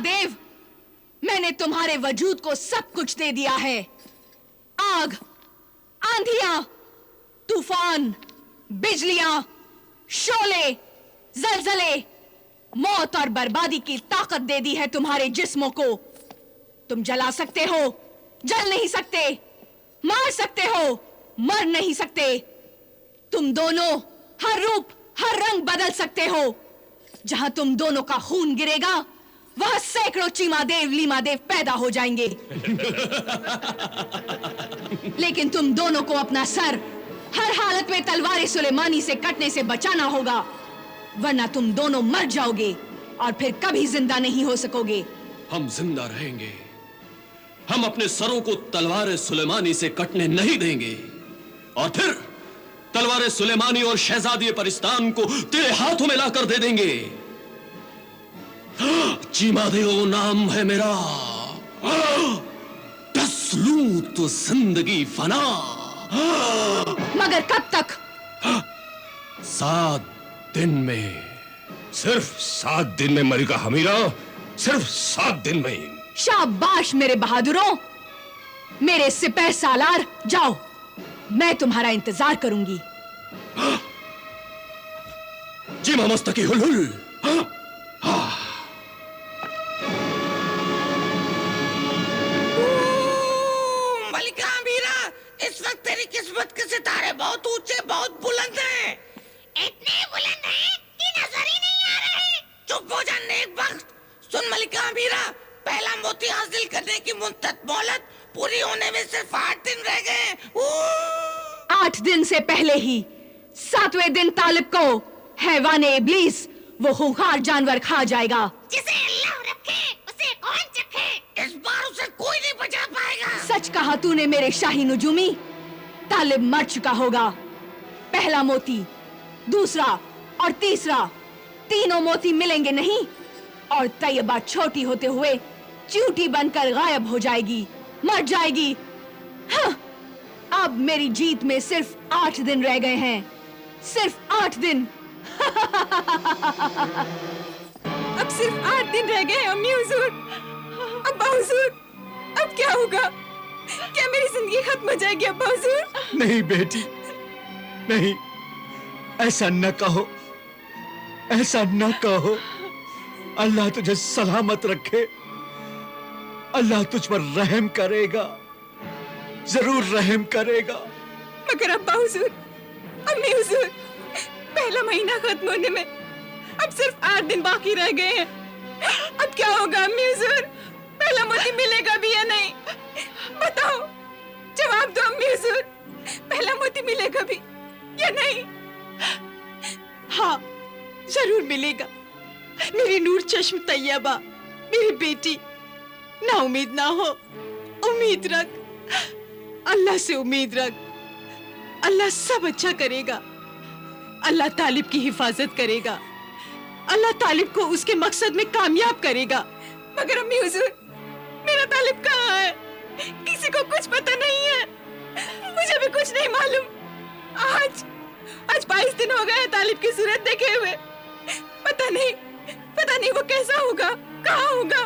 चीमादेव, मैंने तुम्हारे वजूद को सब कुछ दे दिया है। आग, आंधियां, तूफान, बिजलियां, शोले, जलजले, मौत और बर्बादी की ताकत दे दी है तुम्हारे जिस्मों को। तुम जला सकते हो, जल नहीं सकते, मार सकते हो, मर नहीं सकते। तुम दोनों हर रूप, हर रंग बदल सकते हो। जहां तुम दोनों का खून गिरेगा, वहां सैकड़ों चीमादेव, लीमादेव पैदा हो जाएंगे। लेकिन तुम दोनों को अपना सर हर हालत में तलवार सुलेमानी से कटने से बचाना होगा, वरना तुम दोनों मर जाओगे और फिर कभी जिंदा नहीं हो सकोगे। हम जिंदा रहेंगे। हम अपने सरों को तलवार सुलेमानी से कटने नहीं देंगे, और फिर तलवार सुलेमानी और शहजादी परिस्तान को तेरे हाथों में लाकर दे देंगे। चीमादेव नाम है मेरा, 10 लूं तो जिंदगी फना। मगर कब तक? 7 दिन में। सिर्फ 7 दिन में मलिका हमीरा, सिर्फ 7 दिन में। शाबाश मेरे बहादुरों, मेरे सिपह सालार, जाओ, मैं तुम्हारा इंतजार करूंगी। जीमा मस्तकी हुल। मलिका हमीरा, इस वक्त तेरी किस्मत के सितारे बहुत ऊंचे, बहुत बुलंद हैं। इतने बुलंद हैं कि नजर ही नहीं आ रहे। चुप हो जा नेक वक्त। सुन मलिका हमीरा, पहला मोती हासिल करने की मुद्दत मोहलत पूरी होने में सिर्फ 8 दिन रह गए। 8 दिन से पहले ही 7वें दिन तालिब को हैवाने इब्लीस, वो खूंखार जानवर खा जाएगा। जिसे अल्लाह रखे उसे कौन चखे। इस बार उसे कोई नहीं बचा पाएगा। सच कहा तूने मेरे शाही नुजूमी। तालिब मर चुका होगा। पहला मोती, दूसरा और तीसरा, तीनों मोती मिलेंगे नहीं, और तैयबा छोटी होते हुए चूटी बनकर गायब हो जाएगी, मर जाएगी। हाँ, अब मेरी जीत में सिर्फ 8 दिन रह गए हैं, सिर्फ 8 दिन। अब सिर्फ 8 दिन रह गए अम्मी हुजूर। अब्बा हुजूर, अब क्या होगा? क्या मेरी जिंदगी खत्म हो जाएगी अब्बा हुजूर? नहीं बेटी, नहीं, ऐसा न कहो, ऐसा न कहो। अल्लाह तुझे सलामत रखे। अल्लाह तुझ पर रहम करेगा, जरूर रहम करेगा। मगर अब्बा हुजूर, अम्मी हुजूर, पहला महीना खत्म होने में अब सिर्फ 8 दिन बाकी रह गए हैं। अब क्या होगा अम्मी हुजूर? पहला मोती मिलेगा भी या नहीं? बताओ, जवाब दो अम्मी हुजूर। पहला मोती मिलेगा भी या नहीं? हाँ, जरूर मिलेगा। मेरी नूर चश्म तैयबा, मेरी बेटी, ना उम्मीद ना हो, उम्मीद रख, अल्लाह से उम्मीद रख। अल्लाह सब अच्छा करेगा। अल्लाह तालिब की हिफाजत करेगा। अल्लाह तालिब को उसके मकसद में कामयाब करेगा। मगर अम्मी हुजूर, मेरा तालिब कहाँ है? किसी को कुछ पता नहीं है, मुझे भी कुछ नहीं मालूम। आज 22 दिन हो गए तालिब की सूरत देखे हुए। पता नहीं वो कैसा होगा, कहाँ होगा।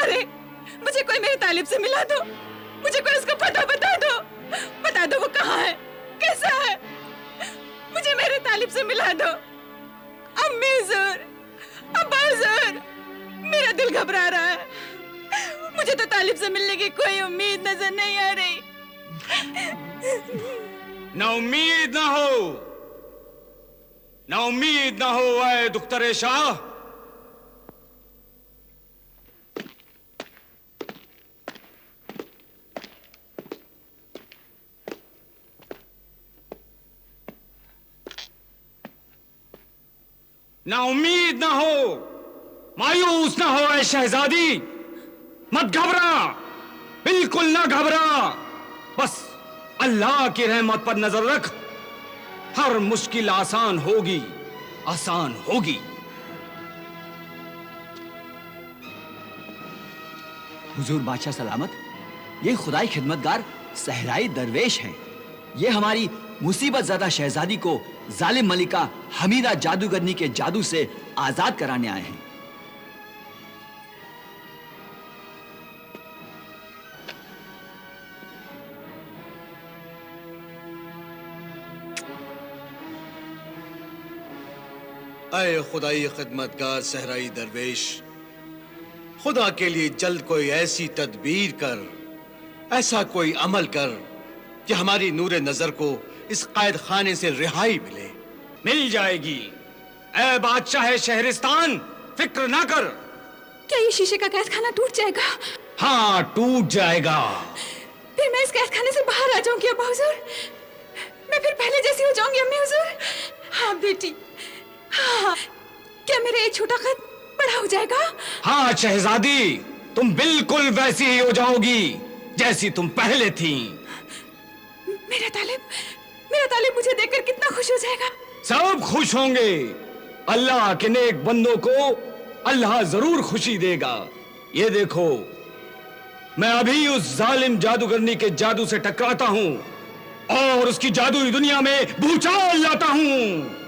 अरे, मुझे कोई मेरे तालिब से मिला दो, मुझे कोई उसका पता बता दो वो कहाँ है, कैसा है। मुझे मेरे तालिब से मिला दो। अम्मी हुजूर, अब्बा हुजूर, मेरा दिल घबरा रहा है। मुझे तो तालिब से मिलने की कोई उम्मीद नजर नहीं आ रही। ना उम्मीद ना हो, ना उम्मीद ना हो आए दुख्तरे शाह। ना उम्मीद ना हो, मायूस ना हो ऐ शहजादी। मत घबरा, बिल्कुल ना घबरा। बस अल्लाह की रहमत पर नजर रख। हर मुश्किल आसान होगी, आसान होगी। हुजूर बादशाह सलामत, ये खुदाई खिदमतगार सहराई दरवेश हैं। ये हमारी मुसीबत ज़्यादा शहजादी को जालिम मलिका हमीदा जादूगरनी के जादू से आजाद कराने आए हैं। अय खुदाई खिदमतगार सहराई दरवेश, खुदा के लिए जल्द कोई ऐसी तदबीर कर, ऐसा कोई अमल कर कि हमारी नूरे नजर को इस कैद खाने से रिहाई मिले। मिल जाएगी। ऐ बादशाह शहरिस्तान, फिक्र ना कर। क्या ये शीशे का कैद खाना टूट जाएगा? हाँ, टूट जाएगा। फिर मैं इस कैद खाने से बाहर आ जाऊंगी अब्बा हुजूर। मैं फिर पहले जैसी हो जाऊंगी अम्मी हुजूर। हाँ बेटी, हाँ। क्या मेरा ये छोटा खत बड़ा हो जाएगा? हाँ शहजादी, तुम बिल्कुल वैसी ही हो जाओगी जैसी तुम पहले थी। मेरा तालिब मुझे देखकर कितना खुश हो जाएगा। सब खुश होंगे। अल्लाह के नेक बंदों को अल्लाह जरूर खुशी देगा। ये देखो, मैं अभी उस जालिम जादूगरनी के जादू से टकराता हूं और उसकी जादुई दुनिया में भूचाल लाता हूं।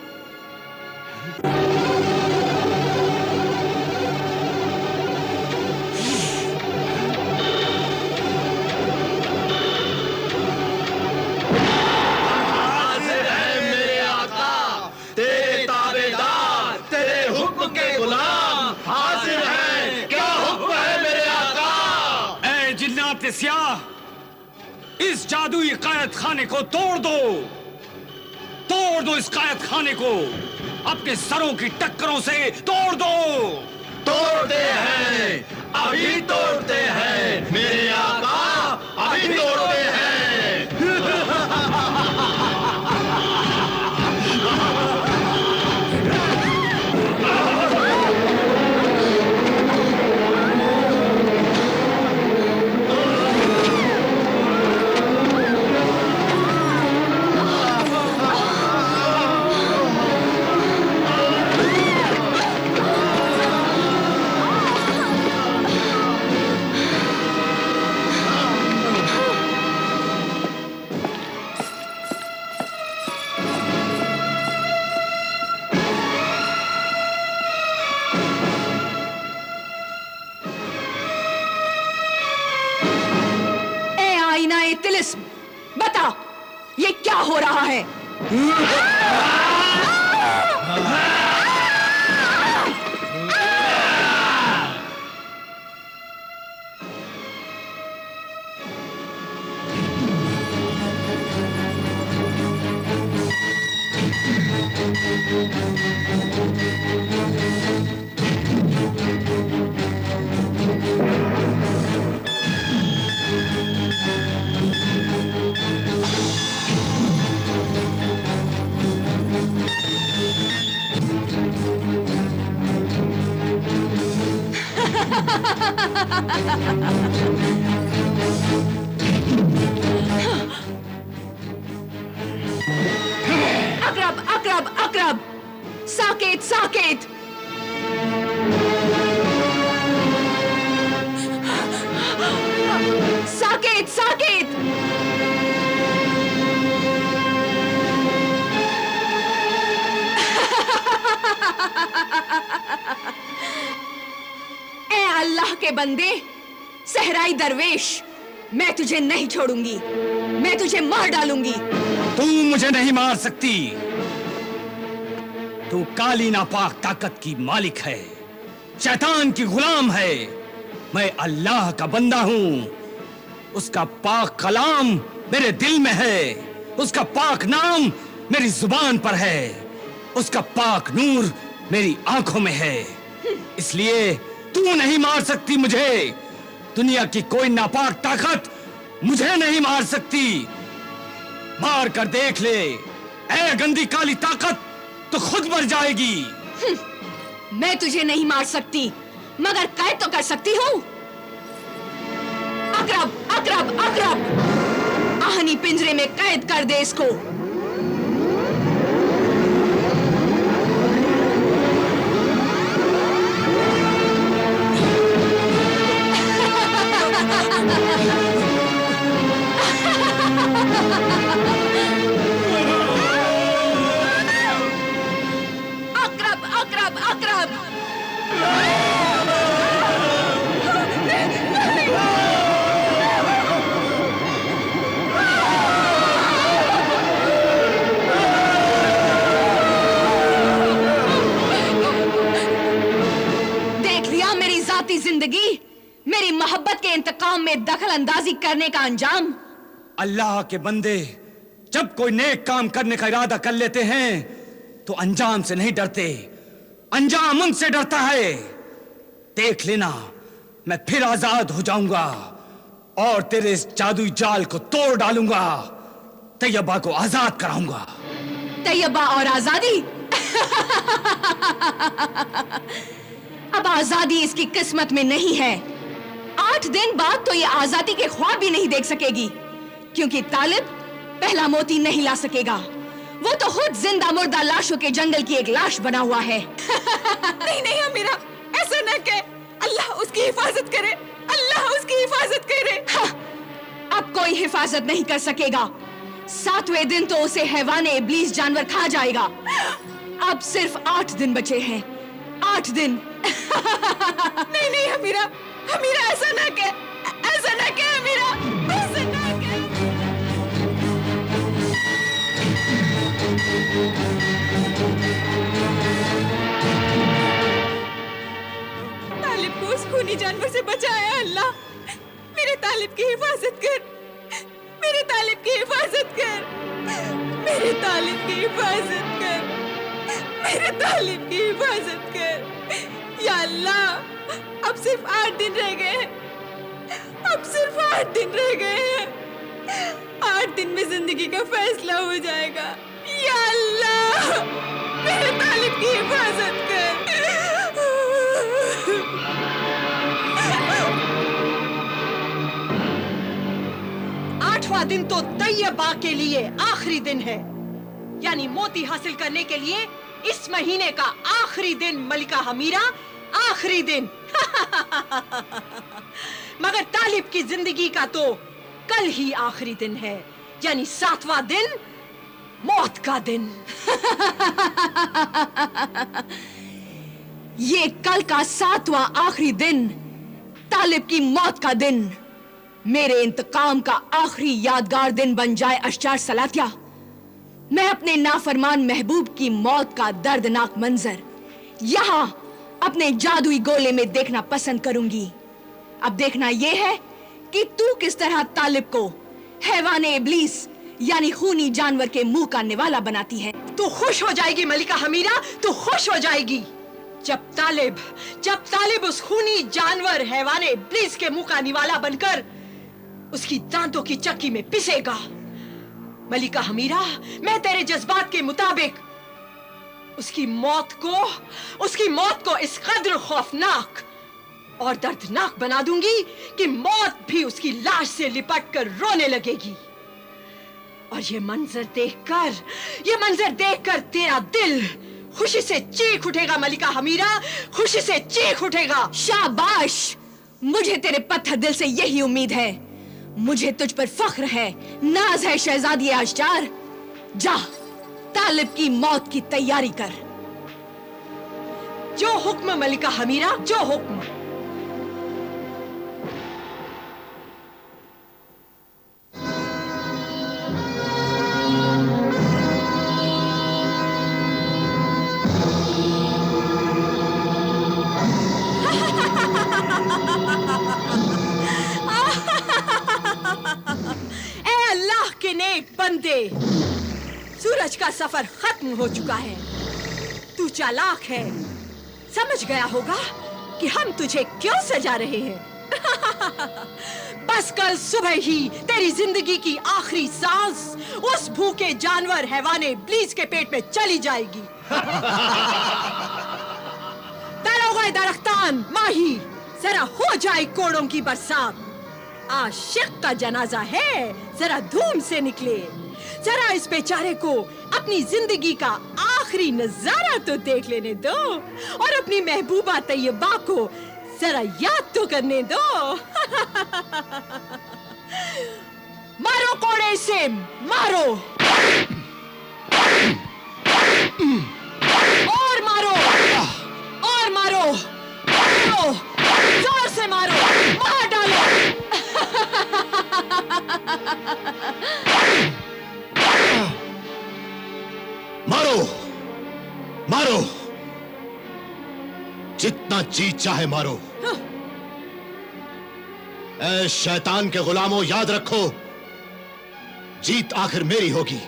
इस जादुई कायद खाने को तोड़ दो इस कायद खाने को, अपने सरों की टक्करों से तोड़ दो। तोड़ते हैं, अभी तोड़ते हैं मेरे आका, अभी तोड़ते हैं। तिलिस्म, बता ये क्या हो रहा है? अकरब, अकरब, अकरब, साकेत, साकेत। साकेत, साकेत। ए अल्लाह के बंदे, सहराई दरवेश, मैं तुझे नहीं छोड़ूंगी, मैं तुझे मार डालूंगी। तू मुझे नहीं मार सकती। तू काली नापाक ताकत की मालिक है, शैतान की गुलाम है। मैं अल्लाह का बंदा हूं। उसका पाक कलाम मेरे दिल में है, उसका पाक नाम मेरी जुबान पर है, उसका पाक नूर मेरी आंखों में है। इसलिए तू नहीं मार सकती मुझे। दुनिया की कोई नापाक ताकत मुझे नहीं मार सकती। मार कर देख ले, ऐ गंदी काली ताकत, तो खुद मर जाएगी। मैं तुझे नहीं मार सकती, मगर कैद तो कर सकती हूँ। अकरब, अकरब, अकरब, आहनी पिंजरे में कैद कर दे इसको। अकरब, अकरब, अकरब। मेरी जाती जिंदगी, मेरी मोहब्बत के इंतकाम में दखल अंदाजी करने का अंजाम? अल्लाह के बंदे जब कोई नेक काम करने का इरादा कर लेते हैं तो अंजाम से नहीं डरते, अंजाम उनसे डरता है। देख लेना, मैं फिर आजाद हो जाऊंगा और तेरे इस जादुई जाल को तोड़ डालूंगा, तैयबा को आजाद कराऊंगा। तैयबा और आजादी? अब आजादी इसकी किस्मत में नहीं है। 8 दिन बाद तो ये आजादी के ख्वाब भी नहीं देख सकेगी, क्योंकि तालिब पहला मोती नहीं ला सकेगा। वो तो खुद जिंदा मुर्दा लाशों के जंगल की एक लाश बना हुआ है। नहीं नहीं अमीरा, ऐसा न कह। अल्लाह उसकी हिफाजत करे, अल्लाह उसकी हिफाजत करे। हाँ, अब कोई हिफाजत नहीं कर सकेगा। 7वें दिन तो उसे हैवान इब्लीस जानवर खा जाएगा। अब सिर्फ 8 दिन बचे हैं, 8 दिन। नहीं नहीं अमीरा, अमीरा ऐसा ना कह, ऐसा ना कह अमीरा, ऐसा ना कह। तालिब को उस खूनी जानवर से बचाया अल्लाह। मेरे तालिब की हिफाजत कर, मेरे तालिब की हिफाजत कर, मेरे तालिब की हिफाजत कर, मेरे तालिब की हिफाजत कर। या अल्लाह, अब सिर्फ 8 दिन रह गए हैं, अब सिर्फ 8 दिन रह गए हैं। 8 दिन में जिंदगी का फैसला हो जाएगा। या अल्लाह, मेरे तालिब की हिफाजत कर। 8वां दिन तो तैयबा के लिए आखिरी दिन है, यानी मोती हासिल करने के लिए इस महीने का आखिरी दिन। मलिका हमीरा, आखिरी दिन। मगर तालिब की जिंदगी का तो कल ही आखिरी दिन है, यानी 7वां दिन, मौत का दिन। ये कल का 7वां आखिरी दिन, तालिब की मौत का दिन, मेरे इंतकाम का आखिरी यादगार दिन बन जाए अशजार सलातिया। मैं अपने नाफरमान महबूब की मौत का दर्दनाक मंजर यहां अपने जादुई गोले में देखना पसंद करूंगी। अब देखना यह है कि तू किस तरह तालिब को हैवान इब्लीस यानी खूनी जानवर के मुंह का निवाला बनाती है। तू खुश हो जाएगी मलिका हमीरा, तू खुश हो जाएगी जब तालिब उस खूनी जानवर हैवान इब्लीस के मुंह का निवाला बनकर उसकी दांतों की चक्की में पिसेगा। मलिका हमीरा, मैं तेरे जज्बात के मुताबिक उसकी मौत को इस कदर खौफनाक और दर्दनाक बना दूंगी कि मौत भी उसकी लाश से लिपट कर रोने लगेगी। और ये मंजर देखकर तेरा दिल खुशी से चीख उठेगा मलिका हमीरा, खुशी से चीख उठेगा। शाबाश, मुझे तेरे पत्थर दिल से यही उम्मीद है। मुझे तुझ पर फख्र है, नाज है शहजादी अशजार। जा, तालिब की मौत की तैयारी कर। जो हुक्म मलिका हमीरा, जो हुक्म। ए अल्लाह के नेक बंदे, सूरज का सफर खत्म हो चुका है। तू चालाक है, समझ गया होगा कि हम तुझे क्यों सजा रहे हैं। बस कल सुबह ही तेरी जिंदगी की आखिरी सांस उस भूखे जानवर हैवाने इब्लीस के पेट में चली जाएगी। दरोगा दरख्तान माही, जरा हो जाए कोड़ों की बरसात। आशिक का जनाजा है, जरा धूम से निकले। जरा इस बेचारे को अपनी जिंदगी का आखिरी नजारा तो देख लेने दो और अपनी महबूबा तैयबा को जरा याद तो करने दो। मारो कोड़े से, मारो और मारो और मारो, मारो जोर से मारो, मार डालो। मारो मारो, जितना जी चाहे मारो। ऐ शैतान के गुलामों, याद रखो, जीत आखिर मेरी होगी,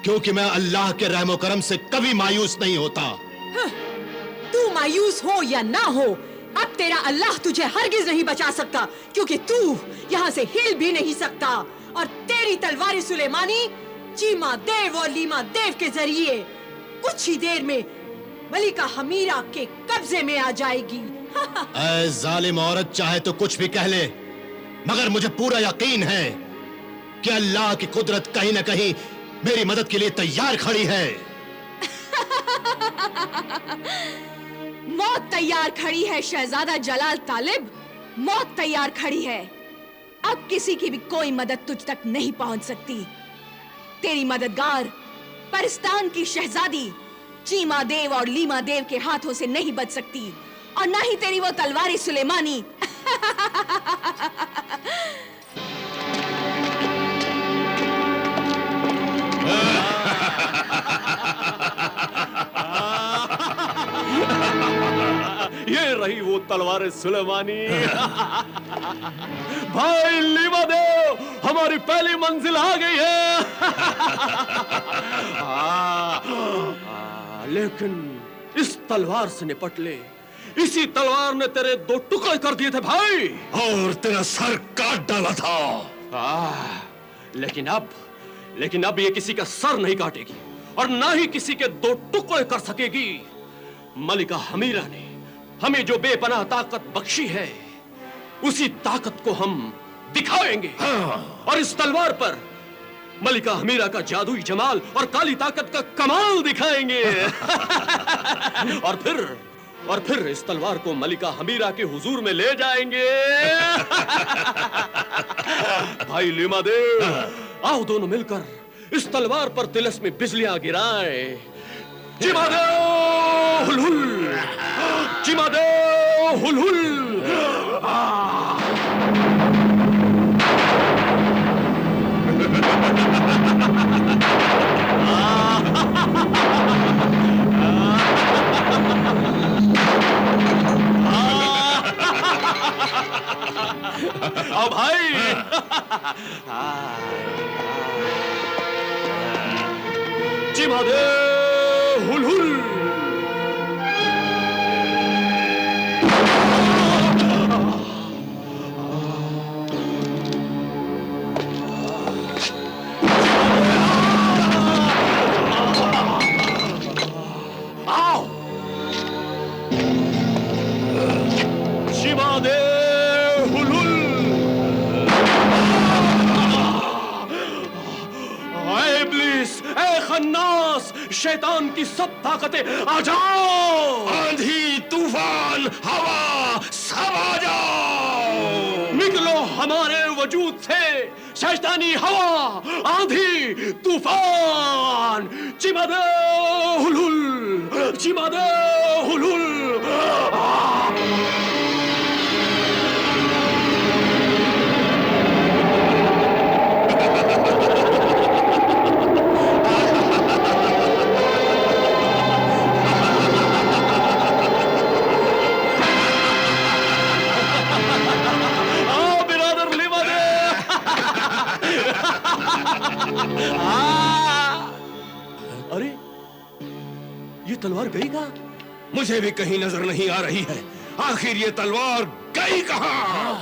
क्योंकि मैं अल्लाह के रहमो करम से कभी मायूस नहीं होता। तू मायूस हो या ना हो, अब तेरा अल्लाह तुझे हरगिज नहीं बचा सकता, क्योंकि तू यहाँ से हिल भी नहीं सकता और तेरी तलवार सुलेमानी चीमा देव और लीमा देव के जरिए कुछ ही देर में मलिका हमीरा के कब्जे में आ जाएगी। ऐ जालिम औरत, चाहे तो कुछ भी कह ले, मगर मुझे पूरा यकीन है कि अल्लाह की कुदरत कहीं न कहीं मेरी मदद के लिए तैयार खड़ी है। मौत तैयार खड़ी है शहजादा जलाल तालिब, मौत तैयार खड़ी है। अब किसी की भी कोई मदद तुझ तक नहीं पहुंच सकती। तेरी मददगार परिस्तान की शहजादी चीमा देव और लीमा देव के हाथों से नहीं बच सकती, और ना ही तेरी वो तलवार सुलेमानी। ये रही वो तलवार सुलेमानी। भाई लीमा देव, हमारी पहली मंजिल आ गई है। लेकिन इस तलवार से निपट ले, इसी तलवार ने तेरे 2 टुकड़े कर दिए थे भाई, और तेरा सर काट डाला था। लेकिन अब ये किसी का सर नहीं काटेगी और ना ही किसी के 2 टुकड़े कर सकेगी। मलिका हमीरा ने हमें जो बेपनाह ताकत बख्शी है, उसी ताकत को हम दिखाएंगे। और इस तलवार पर मलिका हमीरा का जादुई जमाल और काली ताकत का कमाल दिखाएंगे। और फिर इस तलवार को मलिका हमीरा के हुजूर में ले जाएंगे। भाई लीमा देव, आओ दोनों मिलकर इस तलवार पर तिलस्मी बिजलियां गिराएं। चिमा दे हुल हुल, चिमा दे हुल हुल। आओ भाई। चिमा दे हुल हुल। आओ चिमा दे हुल हुल। ऐ इब्लीस, ऐ खन्नास, शैतान की सब ताकतें आ जाओ। आंधी, तूफान, हवा, सब आ जाओ। निकलो हमारे वजूद से, शैतानी हवा, आंधी, तूफान। चिमा दे हुल हुल, चिमा दे हुल हुल। अरे ये तलवार गई कहां? मुझे भी कहीं नजर नहीं आ रही है। आखिर ये तलवार गई कहां?